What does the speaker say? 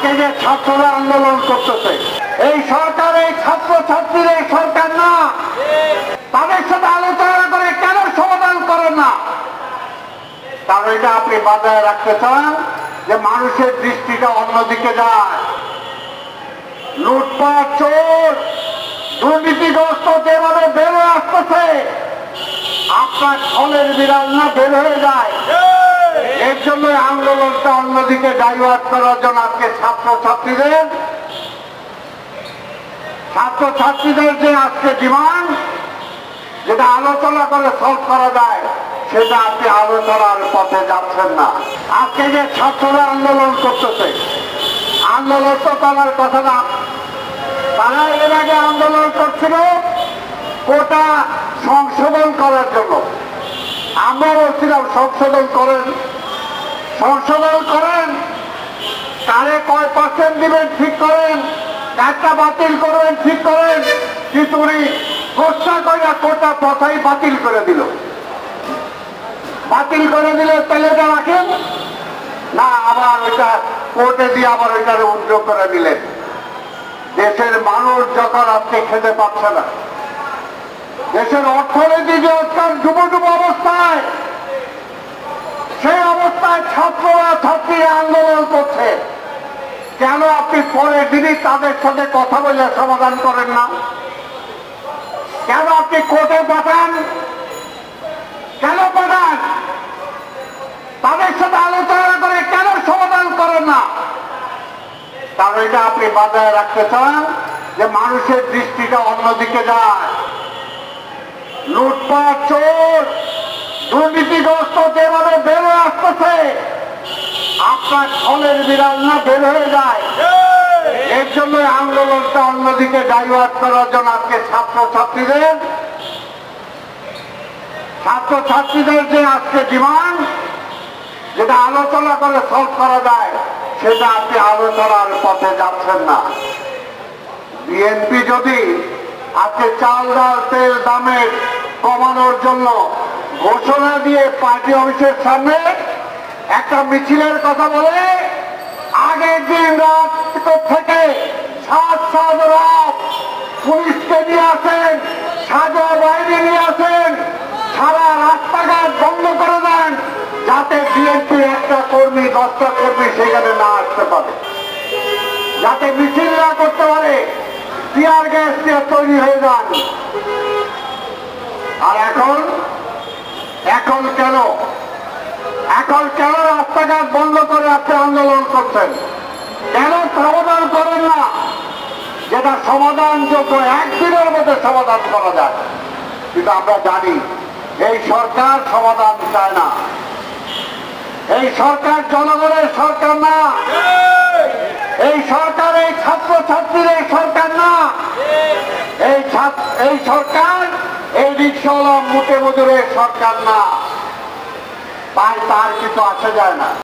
আজকে যে ছাত্ররা আন্দোলন করতেছে, এই সরকার এই ছাত্র ছাত্রীর এই সরকার না, তাদের সাথে আলোচনা করে কেন সমাধান করেন না? কারণ এটা আপনি বাজায় রাখতে চান যে মানুষের দৃষ্টিটা অন্যদিকে যায়। লুটপাট, চোর, দুর্নীতিগ্রস্ত যেভাবে বেরো আসতেছে, আপনার ফলের বিড়াল না বের হয়ে যায়। এর জন্য আন্দোলনটা অন্যদিকে ডাইভার্ট করার জন্য আজকে ছাত্রছাত্রীদের যে আজকে ডিমান্ড, যেটা আলোচনা করে সলভ করা যায়, সেটা আপনি আলোচনার পথে যাচ্ছেন না। আজকে যে ছাত্ররা আন্দোলন করতেছে, আন্দোলন তো করার কথা না। তারা এর আগে আন্দোলন করছিল কোটা সংশোধন করার জন্য। আমরা বলছিলাম সংশোধন করেন, কারে কয় পার্সেন্ট দিবেন ঠিক করেন, একটা বাতিল করবেন ঠিক করেন। কিন্তু উনি ঘোষণা করে কোটা কথাই বাতিল করে দিল। তাহলে এটা রাখেন না, আবার ওইটা কোর্টে দিয়ে আবার ওইটার উদ্যোগ করে দিলেন। দেশের মানুষ যখন আপনি খেতে পাচ্ছে না, দেশের অর্থনীতি যে ডুবো অবস্থায়, সেই অবস্থায় ছাত্রীরা আন্দোলন করছে, কেন আপনি পরের দিনই তাদের সাথে কথা বলে সমাধান করেন না? কেন আপনি কোর্টে পাঠান? তাদের সাথে আলোচনা করে কেন সমাধান করেন না? কারণ এটা আপনি বাজায় রাখতে চান যে মানুষের দৃষ্টিটা অন্যদিকে যায়। লুটপাট, চোর, দুর্নীতিগ্রস্ত যেভাবে বেরো আসতেছে, আপনার ফলের বিড়াল না বের হয়ে যায়। এর জন্য আন্দোলনটা অন্যদিকে ডাইভার্ট করার জন্য আজকে ছাত্রছাত্রীদের যে আজকে ডিমান্ড, যেটা আলোচনা করে সলভ করা যায়, সেটা আপনি আলোচনার পথে যাচ্ছেন না। বিএনপি যদি আজকে চাল, ডাল, তেল দামের কমানোর জন্য ঘোষণা দিয়ে পার্টি অফিসের সামনে একটা মিছিলের কথা বলে, আগের দিন রাত থেকে 7 রাত পুলিশকে নিয়ে আসেন, সাজা বাহিনী নিয়ে আসেন, সারা রাস্তাঘাট বন্ধ করে দেন, যাতে বিএনপির একটা কর্মী, 10টা কর্মী সেখানে না আসতে পারে, যাতে মিছিল না করতে পারে, টিয়ার গ্যাস দিয়ে তৈরি হয়ে যান। আর এখন কেন রাস্তাঘাট বন্ধ করে আপনি আন্দোলন করছেন? কেন সমাধান করেন না? যেটা সমাধানযোগ্য, একদিনের মধ্যে সমাধান করা যায়। কিন্তু আমরা জানি এই সরকার সমাধান চায় না। এই সরকার জনগণের সরকার না, এই সরকার এই ছাত্রছাত্রীর এই সরকার না, এই সরকার এই রিক্সাওয়ালা মুটে মজুরের সরকার না। তাই তার কিছু আসে যায় না।